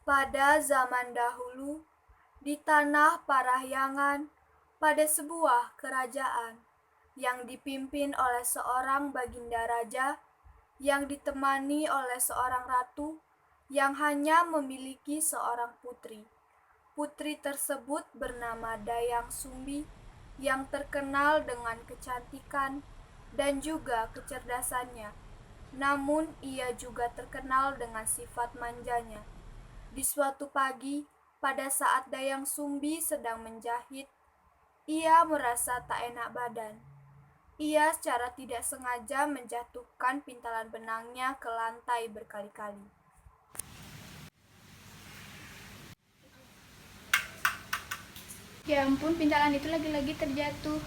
Pada zaman dahulu, di tanah Parahyangan, pada sebuah kerajaan yang dipimpin oleh seorang baginda raja yang ditemani oleh seorang ratu yang hanya memiliki seorang putri. Putri tersebut bernama Dayang Sumbi yang terkenal dengan kecantikan dan juga kecerdasannya. Namun ia juga terkenal dengan sifat manjanya. Di suatu pagi, pada saat Dayang Sumbi sedang menjahit, ia merasa tak enak badan. Ia secara tidak sengaja menjatuhkan pintalan benangnya ke lantai berkali-kali. Ya ampun, pintalan itu lagi-lagi terjatuh.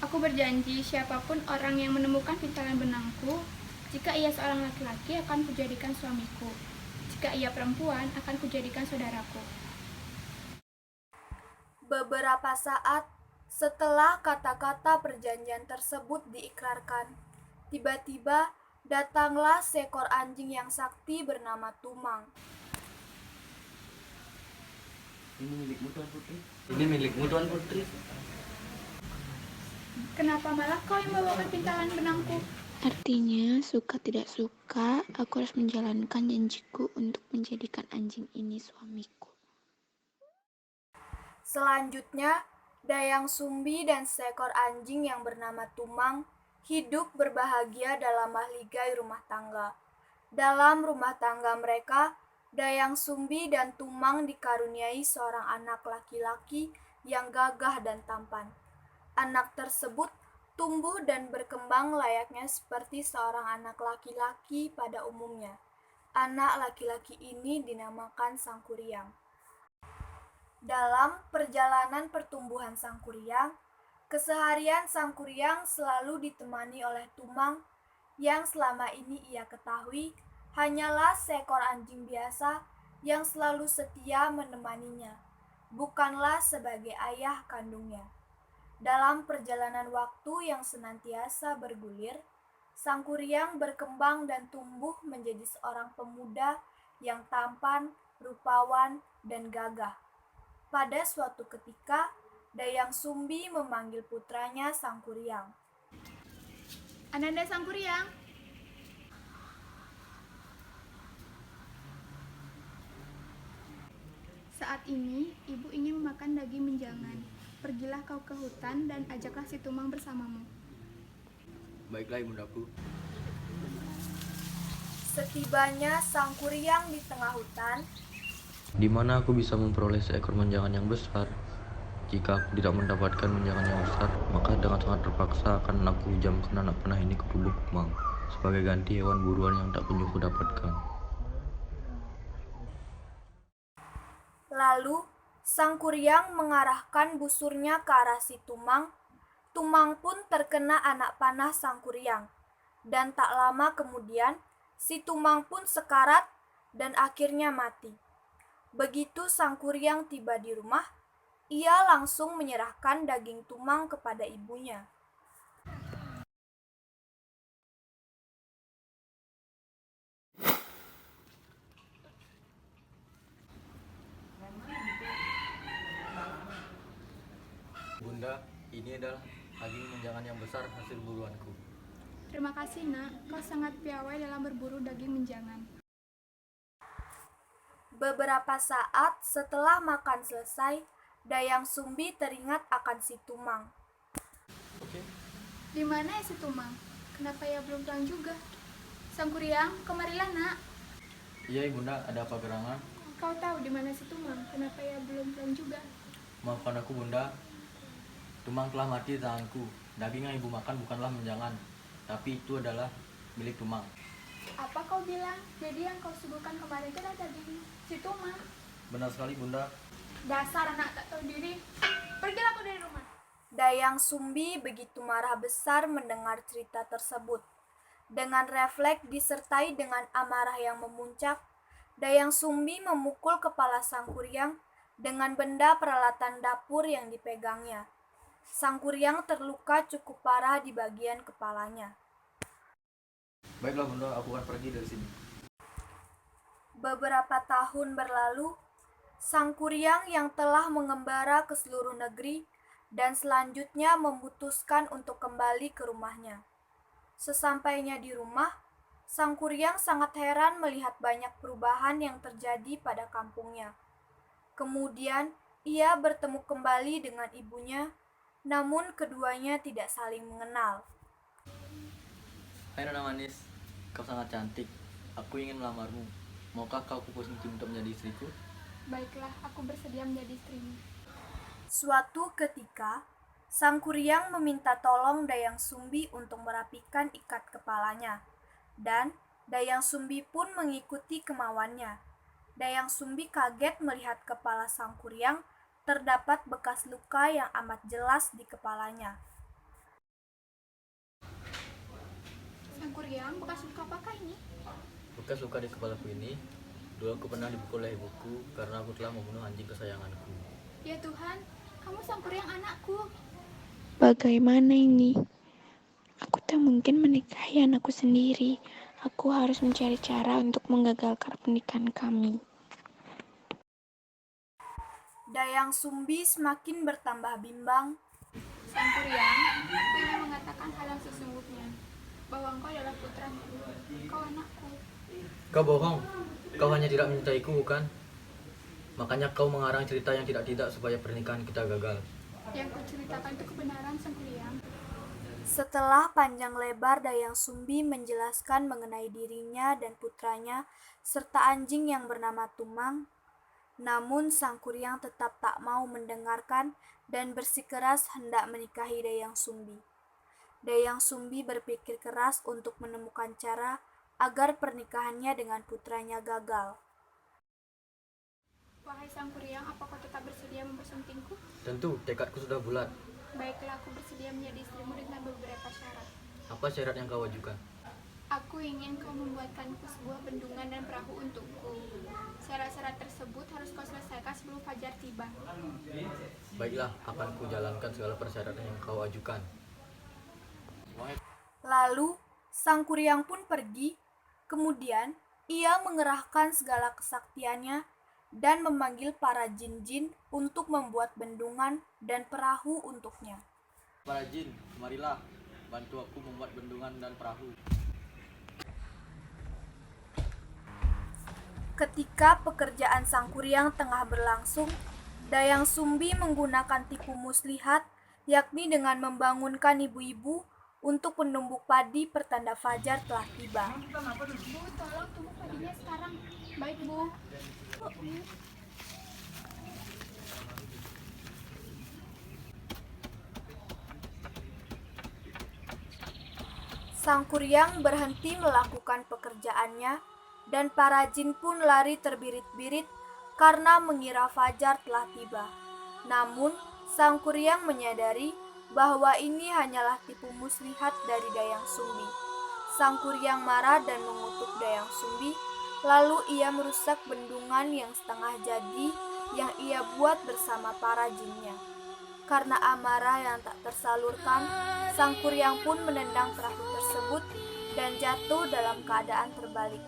Aku berjanji siapapun orang yang menemukan pintalan benangku, jika ia seorang laki-laki akan kujadikan suamiku. Jika ia perempuan akan kujadikan saudaraku. Beberapa saat setelah kata-kata perjanjian tersebut diikrarkan, tiba-tiba datanglah seekor anjing yang sakti bernama Tumang. Ini milikmu Tuan Putri. Ini milikmu Tuan Putri. Kenapa malah kau yang membawakan pintalan benangku? Artinya, suka tidak suka, aku harus menjalankan janjiku untuk menjadikan anjing ini suamiku. Selanjutnya, Dayang Sumbi dan seekor anjing yang bernama Tumang hidup berbahagia dalam mahligai rumah tangga. Dalam rumah tangga mereka, Dayang Sumbi dan Tumang dikaruniai seorang anak laki-laki yang gagah dan tampan. Anak tersebut tumbuh dan berkembang layaknya seperti seorang anak laki-laki pada umumnya. Anak laki-laki ini dinamakan Sangkuriang. Dalam perjalanan pertumbuhan Sangkuriang, keseharian Sangkuriang selalu ditemani oleh Tumang yang selama ini ia ketahui hanyalah seekor anjing biasa yang selalu setia menemaninya, bukanlah sebagai ayah kandungnya. Dalam perjalanan waktu yang senantiasa bergulir, Sangkuriang berkembang dan tumbuh menjadi seorang pemuda yang tampan, rupawan, dan gagah. Pada suatu ketika, Dayang Sumbi memanggil putranya Sangkuriang. Ananda Sangkuriang. Saat ini, ibu ingin memakan daging menjangan. Pergilah kau ke hutan dan ajaklah si Tumang bersamamu. Baiklah ibundaku. Setibanya Sangkuriang di tengah hutan, Di mana aku bisa memperoleh seekor menjangan yang besar? Jika aku tidak mendapatkan menjangan yang besar, maka dengan sangat terpaksa akan aku hujamkan anak panah ini ke tubuh Tumang sebagai ganti hewan buruan yang tak kunjung kudapatkan. lalu Sangkuriang mengarahkan busurnya ke arah si Tumang. Tumang pun terkena anak panah Sangkuriang. Dan tak lama kemudian, si Tumang pun sekarat dan akhirnya mati. Begitu Sangkuriang tiba di rumah, ia langsung menyerahkan daging Tumang kepada ibunya. Bunda, ini adalah daging menjangan yang besar hasil buruanku. Terima kasih, Nak. Kau sangat piawai dalam berburu daging menjangan. Beberapa saat setelah makan selesai, Dayang Sumbi teringat akan si Tumang. Di mana ya si Tumang? Kenapa ia belum pulang juga? Sangkuriang, kemarilah, Nak. Iya ibunda, ada apa gerangan? Kau tahu di mana si Tumang? Kenapa ia belum pulang juga? Maafkan aku bunda, Tumang telah mati di tanganku. Daging yang ibu makan bukanlah menjangan, tapi itu adalah milik Tumang. Apa kau bilang? Jadi yang kau suguhkan kemarin itu adalah daging si Tumang? Benar sekali bunda. Dasar anak tak tahu diri. Pergilah kau dari rumah. Dayang Sumbi begitu marah besar mendengar cerita tersebut. Dengan refleks disertai dengan amarah yang memuncak, Dayang Sumbi memukul kepala Sangkuriang dengan benda peralatan dapur yang dipegangnya. Sangkuriang terluka cukup parah di bagian kepalanya. Baiklah bunda, aku akan pergi dari sini. Beberapa tahun berlalu, Sang Kuryang yang telah mengembara ke seluruh negeri dan selanjutnya memutuskan untuk kembali ke rumahnya. Sesampainya di rumah, Sang Kuryang sangat heran melihat banyak perubahan yang terjadi pada kampungnya. Kemudian, ia bertemu kembali dengan ibunya, namun keduanya tidak saling mengenal. Hai Nona Manis, kau sangat cantik. Aku ingin melamarmu. Maukah kau kuposting untuk menjadi istriku? Baiklah, aku bersedia menjadi istrimu. Suatu ketika, Sang Kuryang meminta tolong Dayang Sumbi untuk merapikan ikat kepalanya, dan Dayang Sumbi pun mengikuti kemauannya. Dayang Sumbi kaget melihat kepala Sang Kuryang terdapat bekas luka yang amat jelas di kepalanya. Sang Kuryang, bekas luka apakah ini? Bekas luka di kepalaku ini, dulu aku pernah dipukul oleh ibuku karena aku telah membunuh anjing kesayanganku. Ya Tuhan, kamu Sang Kuryang anakku. Bagaimana ini? Aku tak mungkin menikahi anakku sendiri. Aku harus mencari cara untuk menggagalkan pernikahan kami. Dayang Sumbi semakin bertambah bimbang. Sang Kuryang, aku ingin mengatakan hal yang sesungguhnya, bahwa engkau adalah putraku, kau anakku. Kau bohong, kau hanya tidak mencintaiku bukan? Makanya kau mengarang cerita yang tidak-tidak supaya pernikahan kita gagal. Yang kuceritakan itu kebenaran, Sang Kuryang. Setelah panjang lebar Dayang Sumbi menjelaskan mengenai dirinya dan putranya serta anjing yang bernama Tumang, namun Sang Kuryang tetap tak mau mendengarkan dan bersikeras hendak menikahi Dayang Sumbi. Dayang Sumbi berpikir keras untuk menemukan cara agar pernikahannya dengan putranya gagal. Wahai Sang Kuryang, apa kau tetap bersedia mempersuntingku? Tentu, tekadku sudah bulat. Baiklah, aku bersedia menjadi istrimu dengan beberapa syarat. Apa syarat yang kau ajukan? Aku ingin kau membuatkanku sebuah bendungan dan perahu untukku. Syarat-syarat tersebut harus kau selesaikan sebelum fajar tiba. Baiklah, akan kujalankan segala persyaratan yang kau ajukan. Lalu, Sang Kuryang pun pergi. Kemudian, ia mengerahkan segala kesaktiannya dan memanggil para jin-jin untuk membuat bendungan dan perahu untuknya. Para jin, marilah, bantu aku membuat bendungan dan perahu. Ketika pekerjaan Sang Kuryang tengah berlangsung, Dayang Sumbi menggunakan tipu muslihat, yakni dengan membangunkan ibu-ibu untuk menumbuk padi pertanda fajar telah tiba. Bu, tolong tumbuk padinya sekarang. Baik, Bu. Sang Kuryang berhenti melakukan pekerjaannya dan para jin pun lari terbirit-birit karena mengira fajar telah tiba. Namun, Sang Kuryang menyadari bahwa ini hanyalah tipu muslihat dari Dayang Sumbi. Sang Kuryang marah dan mengutuk Dayang Sumbi, lalu ia merusak bendungan yang setengah jadi yang ia buat bersama para jinnya. Karena amarah yang tak tersalurkan, Sang Kuryang pun menendang perahu tersebut dan jatuh dalam keadaan terbalik.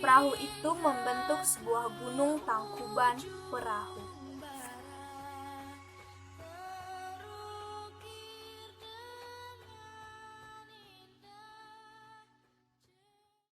Perahu itu membentuk sebuah gunung Tangkuban Perahu.